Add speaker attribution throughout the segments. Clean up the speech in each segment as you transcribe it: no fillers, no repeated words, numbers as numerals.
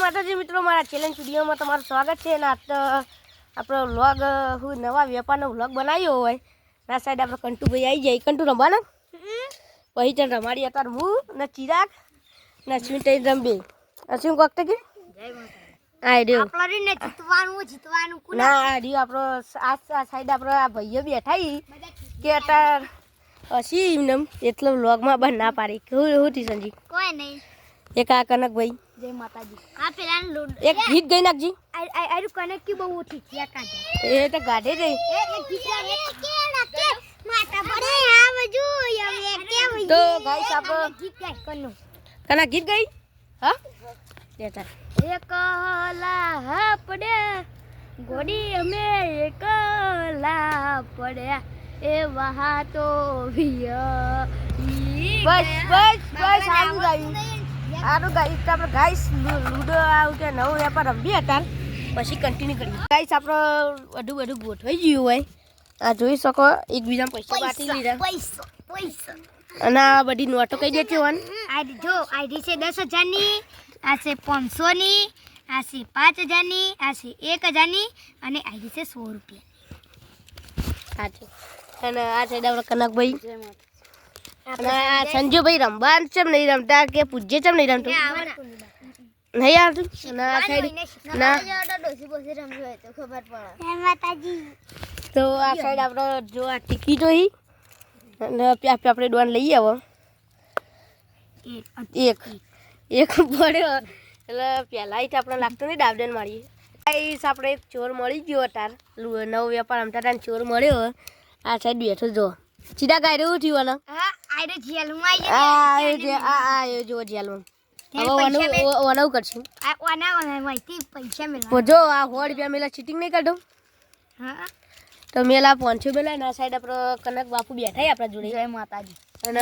Speaker 1: માતાજી મિત્રો, મારા ચેલેન્જ વિડીયોમાં તમારું સ્વાગત છે. અને આજ તો આપણો વ્લોગ હું નવા વેપારનો વ્લોગ બનાવ્યો હોય. ના સાઈડ આપણે કંટુભાઈ આવી જાય. કંટુ રમવાના પછી ચાલ રમાડી. અત્યારે હું ને ચિરાગ ને અશ્વિન તઈ રમબે. અશ્વિન કોક કે આ રહ્યો ના આ રહ્યો આપણો આ સાઈડ આપણો આ ભાઈઓ બેઠા કે અત્યારે હસી એમને એટલો વ્લોગમાં બંધ ના પાડી. કેવું એવું થી સંજી કોઈ નહીં. એક આ કનકભાઈ જય માતાજી. આ પેલા એક ગીત ગઈ નાખજી. આયુ કનક કી બહુ ઓછી છે કાઢે એ તો ગાઢે જઈ એક ગીત ગાને કે માતા પડે આવજો હવે કેમ તો ગાઈસ આપણે ગીત ગાય કનો કના ગીત ગઈ હા લેતા એકલા પડે ગોડી અમે એકલા પડે એ વહા તો વિયા બસ બસ બસ આવું ગાયું આનું ગાઈસ આપણે ગાઈસ લૂડો આવું કે નવો વેપાર રમી હતા પછી કન્ટિન્યુ કરીએ. ગાઈસ આપણે બધું ગોઠવાઈ ગયું હોય. આ જોઈ શકો એકબીજા પૈસા બાટી લીધા પૈસા અને આ બધી નોટો કઈ દેતી હોય. આઈડી જો આઈડી છે 10,000ની, આ છે 500ની, આ છે 5,000ની, આ છે 1,000ની અને આઈડી છે 100 રૂપિયા. આ છે અને આ છે આપણા કનકભાઈ અને આ સંજુભાઈ રમવા ચમ નહીં રમતા કે પૂજ્ય ચમ નહીં રમતું નહીં આવતું. અને આ સાઈડ ના તો આ સાઈડ આપણે જો આ ટિકિટો હી અને આપણે ડોન લઈ આવો એક પડ્યો એટલે પહેલા આપણે લાગતું નહીં ડાબડન મારીએ. આપણે એક ચોર મળી ગયો અત્યારે નવો વેપાર રમતા હતા ચોર મળ્યો. આ સાઈડ બેઠો જો સીધા ગાય એવું થયું ને જો જેલમાં વનવ કરશું જો આ 100 રૂપિયા મેલા ચીટિંગ નહીં કરતો તો મેલા 500 મેલા ના સાઈડ આપણે કનક બાપુ બેઠા આપણા જોડે જય માતાજી. અને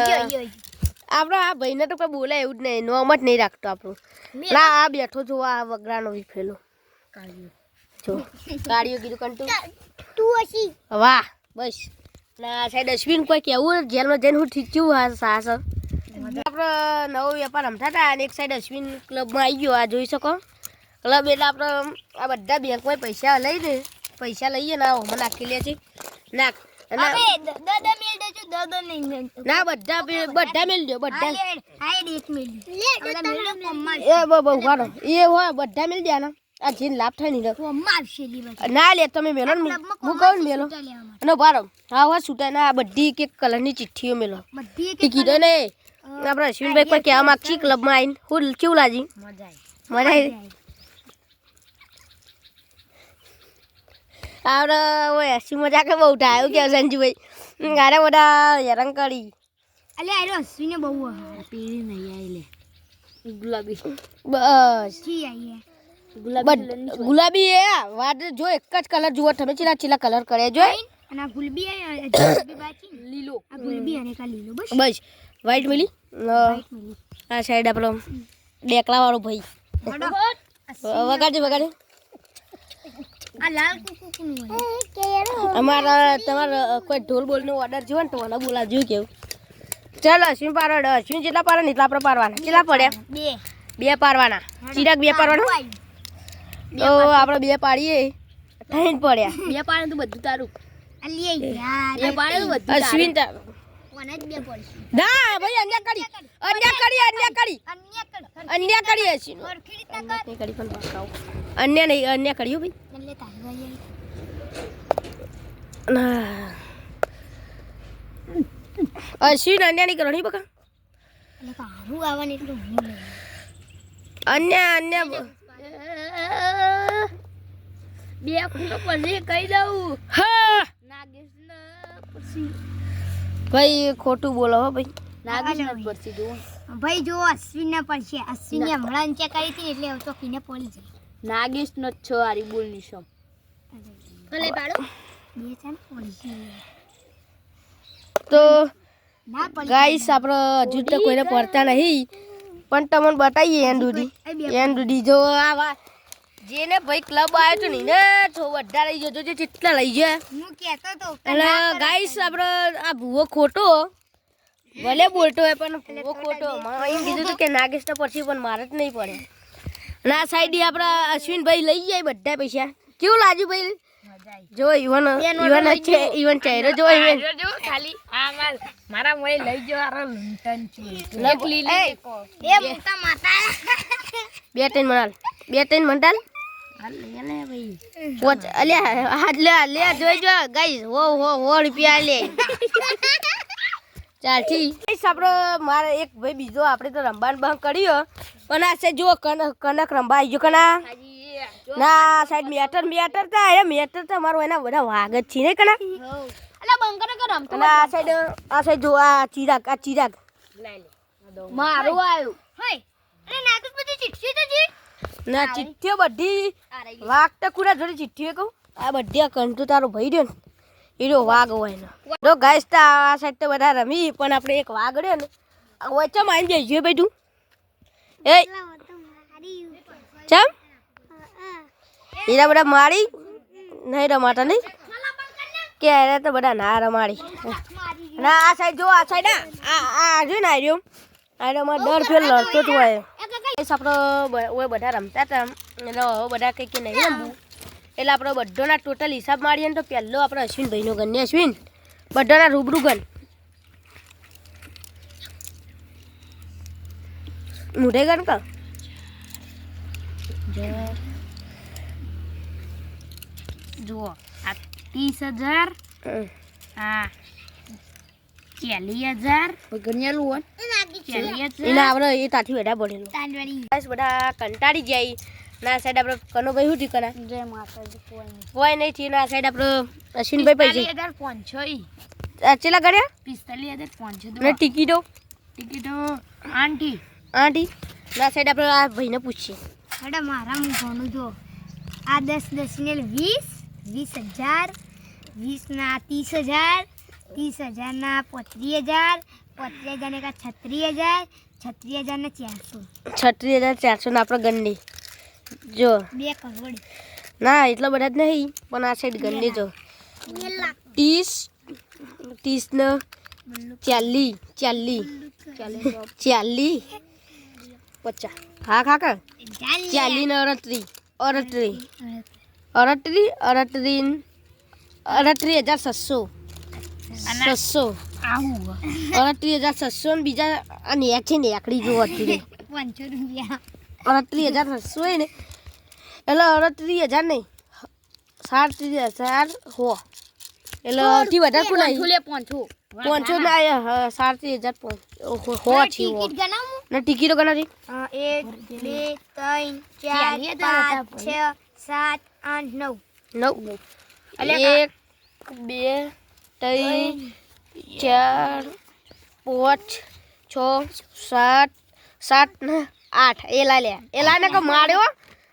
Speaker 1: આપણા આ ભાઈને તો કોઈ બોલાય એવું જ નહીં નોમ જ નહીં રાખતો આપણું. ના આ બેઠો જો આ વગરાનો વિફેલો જો ગાડીઓ કીધું કંટુ વાહ બસ. ના સાઈડ અશ્વિન કોઈ કેવું જેલમાં જઈને હું ઠીક છું સાસ આપણે નવો વેપાર રમતા હતા અને એક સાઈડ અશ્વિન ક્લબમાં આવી ગયો. આ જોઈ શકો ક્લબ એટલે આપણે આ બધા બેંકમાં પૈસા લઈને લઈએ ને આમાં નાખી લે છે નાખ ના બધા મેળ દો બધા એ હોય બધા મેળ દે આ જેને લાભ થાય નહીં ના લે તમે મેલો ને હું કહું ને મેલો અને બારો હા હા છૂટા ના આ બધી એક કલરની ચિઠ્ઠીઓ મેલો ટિકિટો ને આપણે અશ્વિનભાઈ કોઈ કહેવા માગછી ક્લબમાં આવીને હું કેવું લાગી મજા આવી આપણે ઓય હસી મજા કે બહુ થાય એવું કે સંજુભાઈ ગારે બધા હેરાન કરી અલે આરો હસીને બહુ પેલી નહીં આવી લે ગુલાબી બસ કી આવી ગુલાબી એ વાત જો એક જ કલર જુઓ તમે ચીલા કલર કરે જો અને આ ગુલાબી બાકી લીલો આ ગુલાબી અને કા લીલો બસ વ્હાઈટ મિલી આ સાઈડ આપણો ડેકલા વાળો ભાઈ વગાડે આ લાલ કુકુ અમારા તમારા કોઈ ઢોલ બોલનો ઓર્ડર જોવે ને તો મને બોલાવજો કેવું. ચાલો અશ્વિન પારવા અશ્વિન જેટલા પાડે ને એટલા આપણે પારવાના. કેટલા પડ્યા? બે પારવાના. ચિરાગ 2 પારવાના તો આપણે 2 પાડીએ 3 પડ્યા. 2 પાડે તો બધું તારું અશ્વિન ના ભાઈ અન્ય કરી અશ્વિન અન્ય નહીં અન્ય કર્યું ભાઈ અશ્વિન અન્ય નહીં કરવાની બકા અન્ય બે ખૂટો પછી કહી દઉં હા ભાઈ ખોટું બોલો હો ભાઈ નાગેશ પરથી જો ભાઈ જો અશ્વિન ના પડશે અશ્વિન ને હમણાં ચેક કરી હતી એટલે ચોકીને પડી જાય નાગેશ નો છો આરી બોલની છો ભલે પાડો બે ચાન પડી તો ગાઈસ આપણે હજુ તો કોઈને પડતા નહીં પણ તમને બતાવીએ એન દૂધી જો આ જેને ભાઈ ક્લબ આવ્યો તો નહીં ને તો બધા લઈ જજો જે કેટલા લઈ જાય હું કહેતો તો એટલે ગાઈસ આપણે આ ભૂવો ખોટો ભલે બોલતો હોય પણ ભૂવો ખોટો એમ કીધું હતું કે નાગેશ તો પછી પણ મારે જ નહીં પડે ના સાઈડ આપણા અશ્વિનભાઈ લઈ જાય બધા પૈસા. કેવું લાગ્યું ભાઈ? જો ઈવન છે, ઈવન ચહેરો જો ઈવન
Speaker 2: ખાલી મારા મોય લઈ જો આરો લંટન છું લકલી લે કો એ મોટા માતા
Speaker 1: બે ત્રણ મંડાલ
Speaker 2: હાલ લે ભાઈ
Speaker 1: પોચ અલ્યા હાથ લે જોઈજો ગાઈસ હો રૂપિયા લે ચાલ ઠીક આપણો મારે એક ભાઈ બીજો આપણે તો રંબાન બંધ કર્યો પણ આ છે જો કનક રંબા આવી ગયો કના ના સાઈડ મેટર તા એ મેટર તો મારો એના બધા વાગ જ છે ને કના
Speaker 2: અલા બંકર કે રમતો
Speaker 1: આ સાઈડ જો આ ચિરાગ
Speaker 2: લઈ લે મારું આવ્યું હઈ અરે ના તો બધી ચિઠ્ઠી તો જી
Speaker 1: ના ચિઠ્ઠીઓ બધી વાગ તો કુરા જોડે ચિઠ્ઠીઓ કહું આ બધી કંટુ તારો ભાઈ રહ્યો ને એનો વાગ હોય ને જો ગાઈસ તા આ સાઈડ તો બધા રમી પણ આપણે એક વાગ રહ્યો ને વચ્ચે મારી જઈશું ભાઈ તું એ ચમ એના બધા મારી નહીં રમાતા નહીં કે એને તો બધા ના રમાડી ના આ સાઈડ જો આ સાઈડ આ જો ને આર્યો આમાં દર ફેર લડતો જ હોય આપણે બધા રમતા હતા એટલે હવે બધા કંઈક નહીં રમવું એટલે આપણે બધાના ટોટલ હિસાબ મારીએ ને તો પહેલો આપણે અશ્વિનભાઈનો ગણ ને અશ્વિન બધાના રૂબરૂ ગણ મોઢે ગણ કા
Speaker 2: જુઓ આ 30,000 આ 40,000 ગણ્યાલું હોય 40,000
Speaker 1: એના આપણે એ તાથી બેઠા પડેલો બસ બધા કંટાળી જાય ના સાઈડ આપણે કનોભાઈ શું ઠીકના
Speaker 2: જય માતાજી
Speaker 1: કોઈ નહીં થયું ના સાઈડ આપણે અશ્વિનભાઈ પૈસા
Speaker 2: 45,500
Speaker 1: ચેલા કર્યા
Speaker 2: 45,500
Speaker 1: ને ટિકિટો
Speaker 2: આંટી
Speaker 1: ના સાઈડ આપણે આ ભાઈને પૂછીએ
Speaker 2: મેડમ મારા હું ઘણું જો આ 10 ને 20,000 20 ના 30,000 30,000 ના 35,000 35,000 ને 36,000 36,000 ને 400
Speaker 1: 36,400 ના આપણે ગણની જો
Speaker 2: 2 કરોડ
Speaker 1: ના એટલા બધા જ નહીં પણ આ સાઈડ ગણની જો 30 ને 40 50 હા કાકા 40 ને 38,700 38,700 ને બીજા અને છે ને આકડી જો હતી
Speaker 2: 500 રૂપિયા
Speaker 1: 38,700 હોય ને એટલે 38,000 નહીં 37,000 હો એટલે અઢી વધારે કોણ આવી 500 ના 37,000 હો છે ને ટિકિટો ગણા છે
Speaker 2: 1 2 3 4 5 6 7 8 9
Speaker 1: 1 2 3 4 5 6 7 ને 8 એ લે કે માર્યો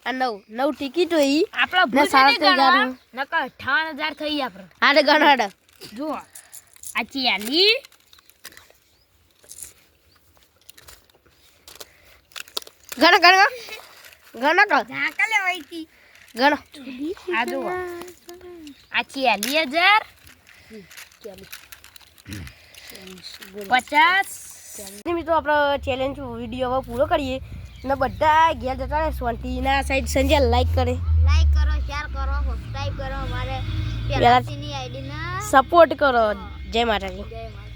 Speaker 1: આ 9 ટિકિટ હોય
Speaker 2: આપડે
Speaker 1: 37,000
Speaker 2: નકા 58,000 થઈ આપણે
Speaker 1: આડે ગણાડ
Speaker 2: જો આ 40
Speaker 1: ગણા
Speaker 2: ઝાકલે વઈતી
Speaker 1: ગણો
Speaker 2: આ જો આ 40,000 50
Speaker 1: મિત્રો આપણો ચેલેન્જ વિડીયો હવે પૂરો કરીએ ને બધા ઘેર જતા રહે શાંતિના સાઈડ સંજય લાઈક કરો
Speaker 2: શેર કરો સબસ્ક્રાઇબ કરો અમારે પેલાની આઈડી ના
Speaker 1: સપોર્ટ કરો જય માતાજી
Speaker 2: જય માતા